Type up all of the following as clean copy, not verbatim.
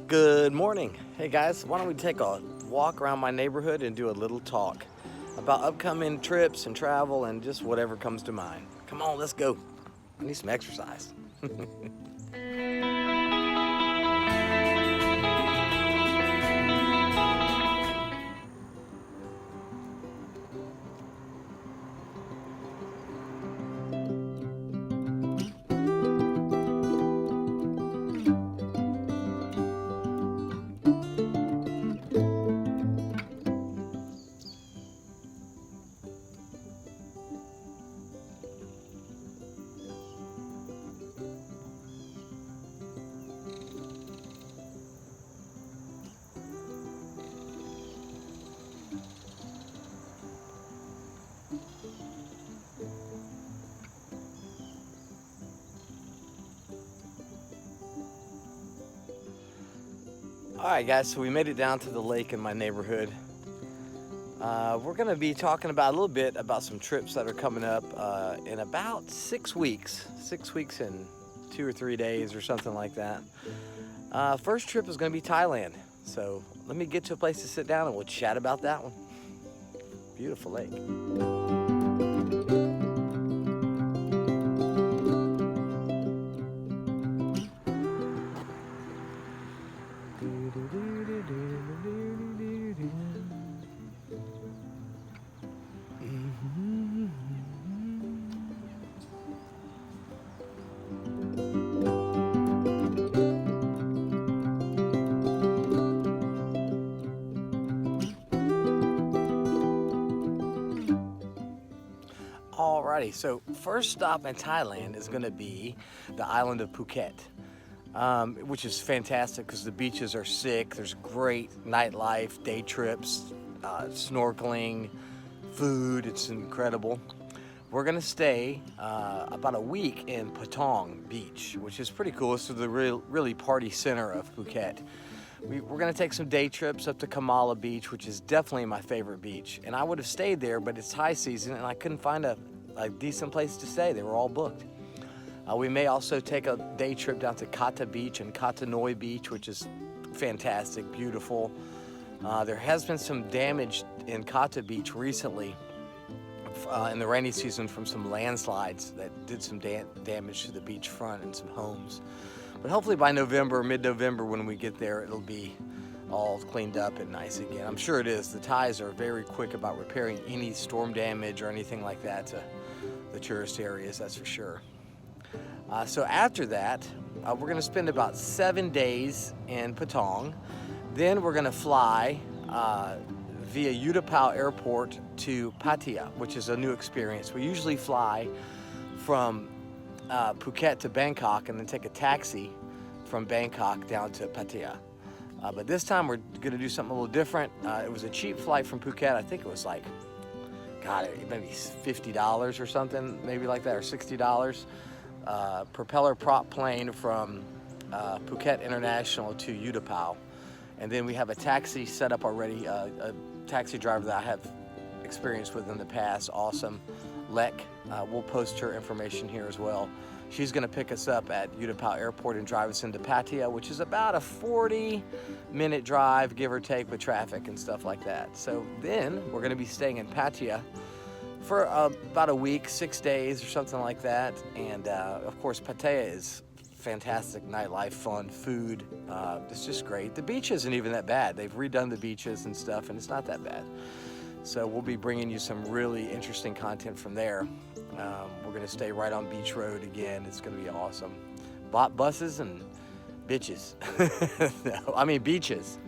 Good morning. Hey guys, why don't we take a walk around my neighborhood and do a little talk about upcoming trips and travel and just whatever comes to mind. Come on, let's go. I need some exercise. All right, guys, so we made it down to the lake in my neighborhood. We're going to be talking about a little bit about some trips that are coming up in about 6 weeks. 6 weeks and 2 or 3 days or something like that. First trip is going to be Thailand. So let me get to a place to sit down and we'll chat about that one. Beautiful lake. Alrighty, so first stop in Thailand is going to be the island of Phuket, which is fantastic because the beaches are sick. There's great nightlife, day trips, snorkeling, food. It's incredible. We're going to stay about a week in Patong Beach, which is pretty cool. It's the really party center of Phuket. We're going to take some day trips up to Kamala Beach, which is definitely my favorite beach. And I would have stayed there, but it's high season and I couldn't find a decent place to stay. They were all booked. We may also take a day trip down to Kata Beach and Kata Noi Beach, which is fantastic, beautiful. There has been some damage in Kata Beach recently in the rainy season from some landslides that did some damage to the beachfront and some homes. But hopefully by November, mid-November, when we get there, it'll be all cleaned up and nice again. I'm sure it is. The Thais are very quick about repairing any storm damage or anything like that to the tourist areas, that's for sure. So after that, we're going to spend about 7 days in Patong. Then we're going to fly via Utapao Airport to Pattaya, which is a new experience. We usually fly from Phuket to Bangkok and then take a taxi from Bangkok down to Pattaya. But this time we're going to do something a little different. It was a cheap flight from Phuket. I think it was like, God, maybe $50 or something, maybe like that, or $60. Propeller prop plane from Phuket International to Utapao. And then we have a taxi set up already, a taxi driver that I have experience with in the past, awesome, Lek. We'll post her information here as well. She's going to pick us up at Utapao Airport and drive us into Pattaya, which is about a 40-minute drive, give or take, with traffic and stuff like that. So then we're going to be staying in Pattaya for about a week, 6 days or something like that. And of course, Pattaya is fantastic nightlife, fun, food. It's just great. The beach isn't even that bad. They've redone the beaches and stuff, and it's not that bad. So we'll be bringing you some really interesting content from there. We're going to stay right on Beach Road again. It's going to be awesome. Bought buses and bitches. No, I mean beaches.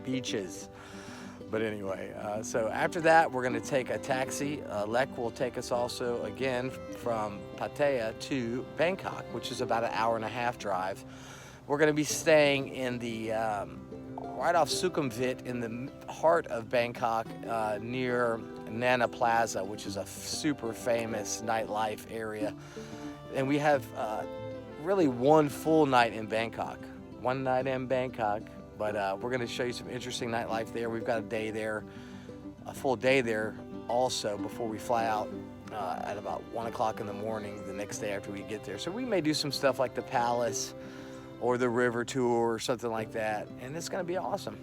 But anyway, so after that, we're going to take a taxi. Lek will take us also again from Pattaya to Bangkok, which is about an hour and a half drive. We're going to be staying in the right off Sukhumvit in the heart of Bangkok near Nana Plaza, which is a super famous nightlife area. And we have really one full night in Bangkok. One night in Bangkok. But we're going to show you some interesting nightlife there. We've got a day there, a full day there also before we fly out at about 1 o'clock in the morning the next day after we get there. So we may do some stuff like the Palace or the river tour or something like that, and it's going to be awesome.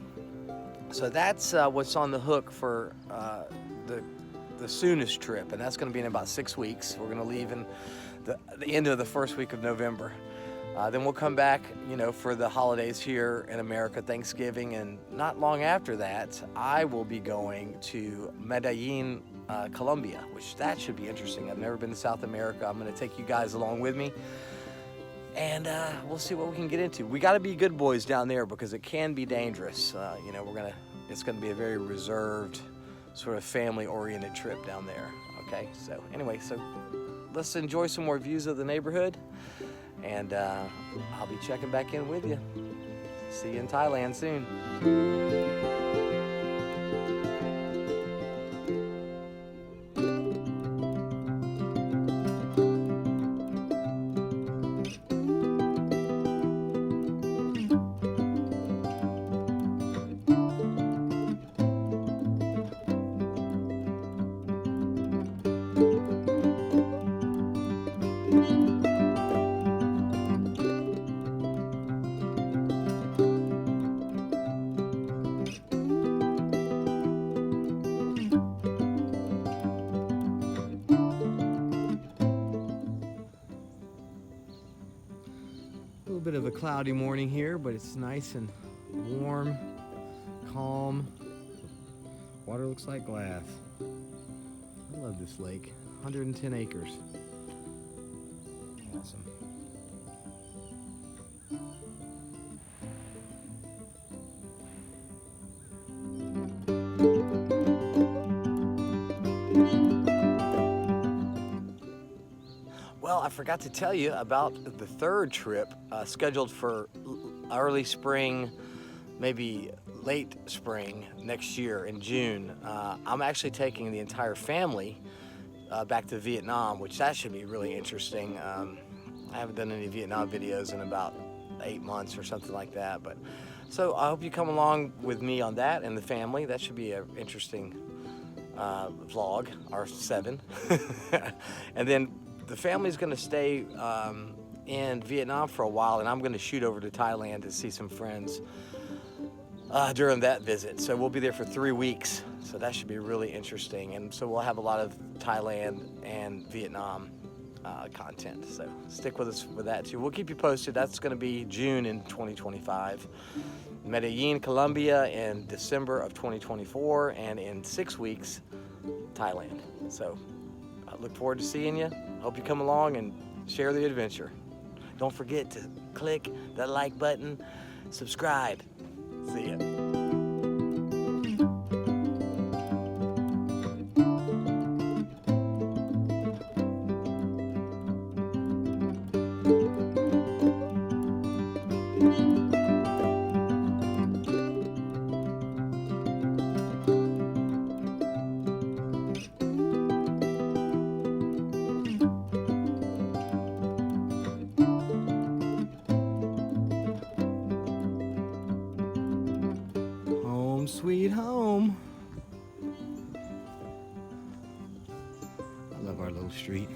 So that's what's on the hook for the soonest trip, and that's going to be in about 6 weeks. We're going to leave in the end of the first week of November. Then we'll come back, for the holidays here in America, Thanksgiving, and not long after that, I will be going to Medellin, Colombia, which that should be interesting. I've never been to South America. I'm going to take you guys along with me, and we'll see what we can get into. We got to be good boys down there because it can be dangerous. It's going to be a very reserved, sort of family-oriented trip down there. Okay, so anyway, let's enjoy some more views of the neighborhood. And I'll be checking back in with you. See you in Thailand soon. A little bit of a cloudy morning here, but it's nice and warm, calm. Water looks like glass. I love this lake. 110 acres. Awesome. Well, I forgot to tell you about the third trip scheduled for early spring, maybe late spring next year in June. I'm actually taking the entire family back to Vietnam, which that should be really interesting. I haven't done any Vietnam videos in about 8 months or something like that. So I hope you come along with me on that and the family. That should be an interesting vlog, or 7. And then the family's going to stay in Vietnam for a while, and I'm going to shoot over to Thailand to see some friends during that visit. So we'll be there for 3 weeks, so that should be really interesting. And so we'll have a lot of Thailand and Vietnam content, so stick with us with that too. We'll keep you posted. That's going to be June in 2025. Medellin, Colombia in December of 2024, and in 6 weeks, Thailand. So I look forward to seeing you. Hope you come along and share the adventure. Don't forget to click the like button, subscribe. See ya. Sweet home. I love our little street.